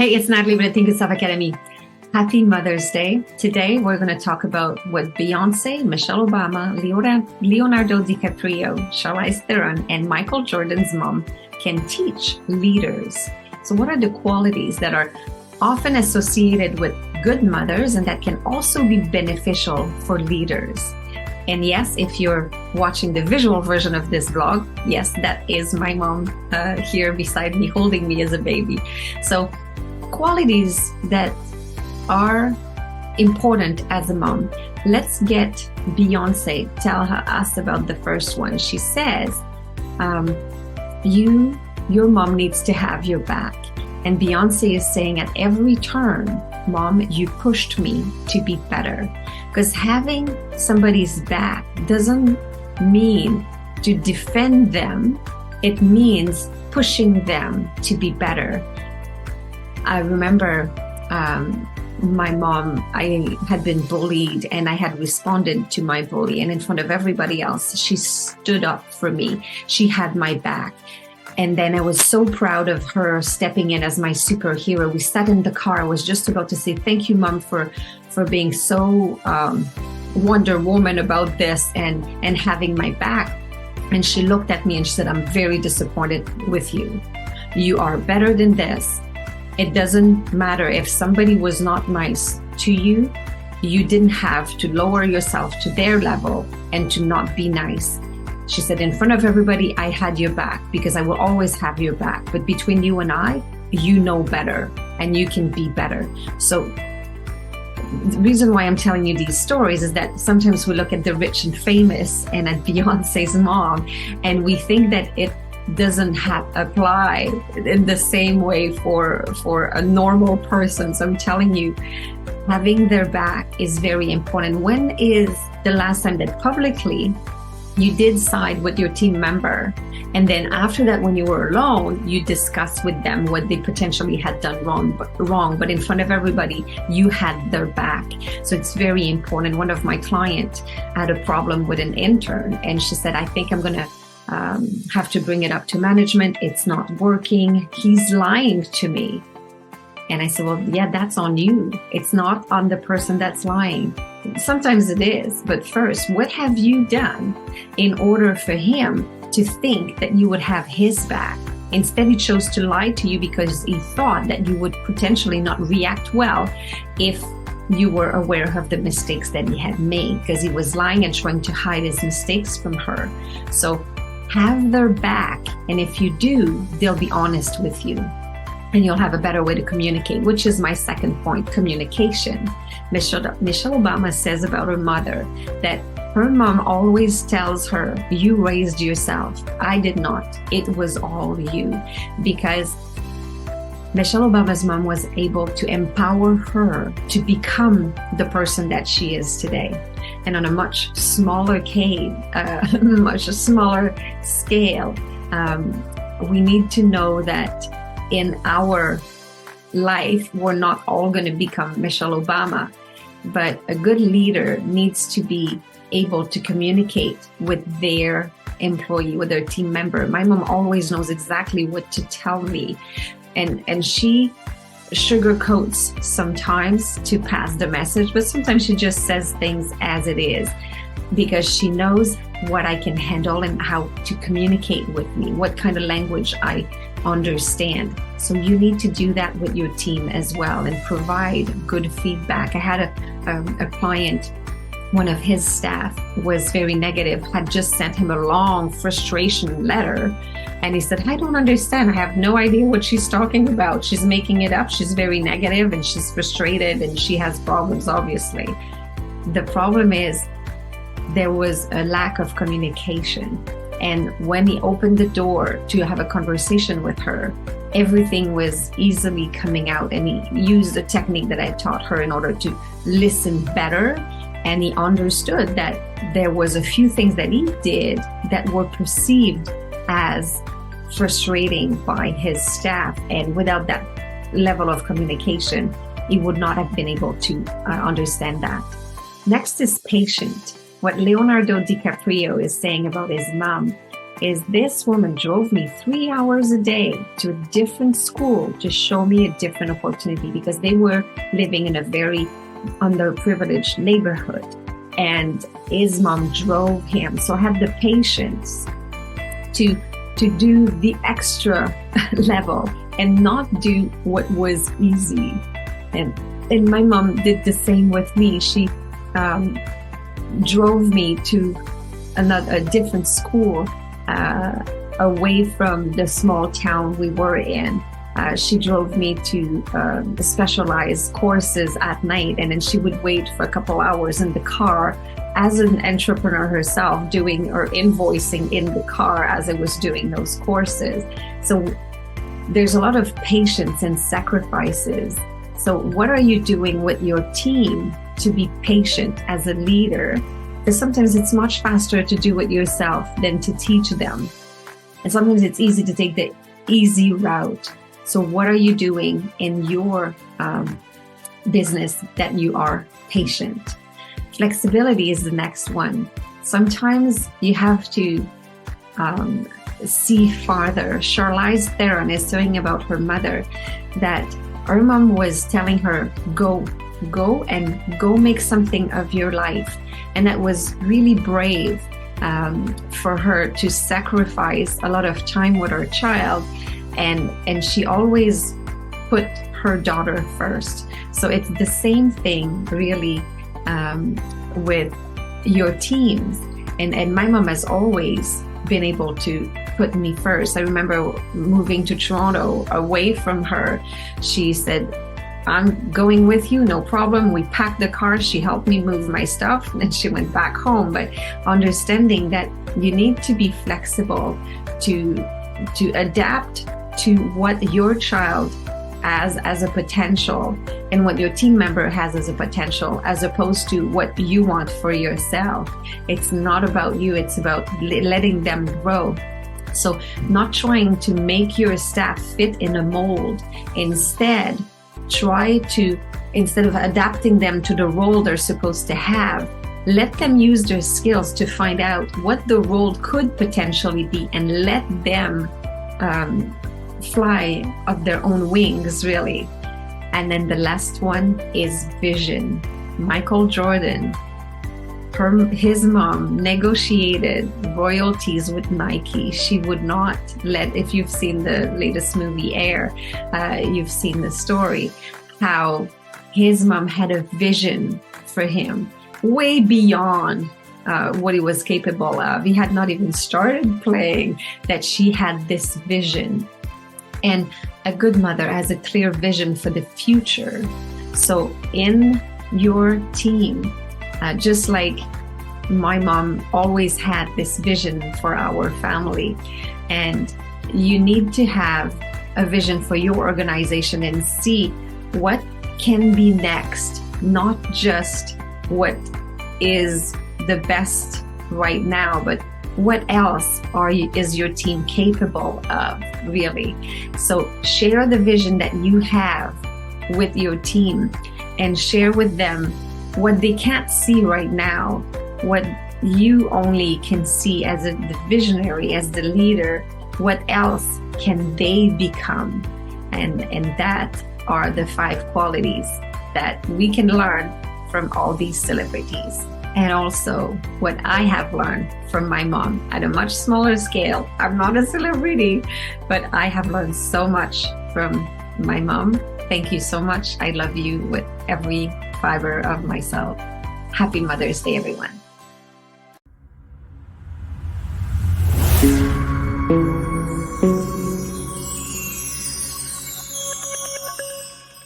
Hey, it's Natalie with the Think and Stuff Academy. Happy Mother's Day. Today, we're going to talk about what Beyonce, Michelle Obama, Leonardo DiCaprio, Charlize Theron, and Michael Jordan's mom can teach leaders. So what are the qualities that are often associated with good mothers and that can also be beneficial for leaders? And yes, if you're watching the visual version of this vlog, yes, that is my mom here beside me, holding me as a baby. So qualities that are important as a mom. Let's get Beyonce tell us about the first one. She says, your mom needs to have your back. And Beyonce is saying at every turn, Mom, you pushed me to be better. Because having somebody's back doesn't mean to defend them. It means pushing them to be better. I remember my mom, I had been bullied and I had responded to my bully, and in front of everybody else, she stood up for me. She had my back. And then I was so proud of her stepping in as my superhero. We sat in the car. I was just about to say, thank you, Mom, for being so Wonder Woman about this and having my back. And she looked at me and she said, I'm very disappointed with you. You are better than this. It doesn't matter if somebody was not nice to you. You didn't have to lower yourself to their level and to not be nice. She said, in front of everybody, I had your back because I will always have your back. But between you and I, you know better and you can be better. So the reason why I'm telling you these stories is that sometimes we look at the rich and famous and at Beyonce's mom, and we think that it doesn't apply in the same way for a normal person. So I'm telling you, having their back is very important. When is the last time that publicly you did side with your team member, and then after that, when you were alone, you discussed with them what they potentially had done wrong, but in front of everybody, you had their back. So it's very important. One of my clients had a problem with an intern, and she said, I think I'm going to have to bring it up to management. It's not working. He's lying to me. And I said, well, yeah, that's on you. It's not on the person that's lying. Sometimes it is. But first, what have you done in order for him to think that you would have his back? Instead, he chose to lie to you because he thought that you would potentially not react well if you were aware of the mistakes that he had made, because he was lying and trying to hide his mistakes from her. So have their back. And if you do, they'll be honest with you. And you'll have a better way to communicate, which is my second point, communication. Michelle Obama says about her mother that her mom always tells her, you raised yourself. I did not. It was all you. Because Michelle Obama's mom was able to empower her to become the person that she is today. And on a much smaller scale, we need to know that in our life, we're not all going to become Michelle Obama, but a good leader needs to be able to communicate with their employee, with their team member. My mom always knows exactly what to tell me, and she sugarcoats sometimes to pass the message, but sometimes she just says things as it is because she knows what I can handle and how to communicate with me, what kind of language I understand. So you need to do that with your team as well and provide good feedback. I had a client, one of his staff was very negative, had just sent him a long frustration letter. And he said, I don't understand. I have no idea what she's talking about. She's making it up. She's very negative and she's frustrated and she has problems, obviously. The problem is there was a lack of communication. And when he opened the door to have a conversation with her, everything was easily coming out. And he used the technique that I taught her in order to listen better. And he understood that there was a few things that he did that were perceived as frustrating by his staff. And without that level of communication, he would not have been able to understand that. Next is patient. What Leonardo DiCaprio is saying about his mom is this woman drove me 3 hours a day to a different school to show me a different opportunity, because they were living in a very underprivileged neighborhood, and his mom drove him. So I had the patience to do the extra level and not do what was easy. And my mom did the same with me. She drove me to a different school away from the small town we were in. She drove me to specialized courses at night, and then she would wait for a couple hours in the car as an entrepreneur herself, doing or invoicing in the car as I was doing those courses. So there's a lot of patience and sacrifices. So what are you doing with your team to be patient as a leader? Because sometimes it's much faster to do it yourself than to teach them. And sometimes it's easy to take the easy route. So what are you doing in your business that you are patient? Flexibility is the next one. Sometimes you have to see farther. Charlize Theron is saying about her mother that her mom was telling her, go make something of your life. And that was really brave for her to sacrifice a lot of time with her child. And she always put her daughter first. So it's the same thing really with your teams. And my mom has always been able to put me first. I remember moving to Toronto away from her. She said, I'm going with you, no problem. We packed the car. She helped me move my stuff, and then she went back home. But understanding that you need to be flexible to adapt to what your child has as a potential and what your team member has as a potential, as opposed to what you want for yourself. It's not about you, it's about letting them grow. So not trying to make your staff fit in a mold. Instead of adapting them to the role they're supposed to have, let them use their skills to find out what the role could potentially be, and let them fly of their own wings, really. And then the last one is vision. Michael Jordan, his mom negotiated royalties with Nike. She would not let, if you've seen the latest movie Air, you've seen the story, how his mom had a vision for him way beyond what he was capable of. He had not even started playing, that she had this vision. And a good mother has a clear vision for the future. So in your team, just like my mom always had this vision for our family, and you need to have a vision for your organization and see what can be next, not just what is the best right now, but what else is your team capable of, really? So share the vision that you have with your team, and share with them what they can't see right now, what you only can see as the visionary, as the leader. What else can they become? And that are the 5 qualities that we can learn from all these celebrities. And also what I have learned from my mom at a much smaller scale. I'm not a celebrity, but I have learned so much from my mom. Thank you so much. I love you with every fiber of myself. Happy Mother's Day, everyone.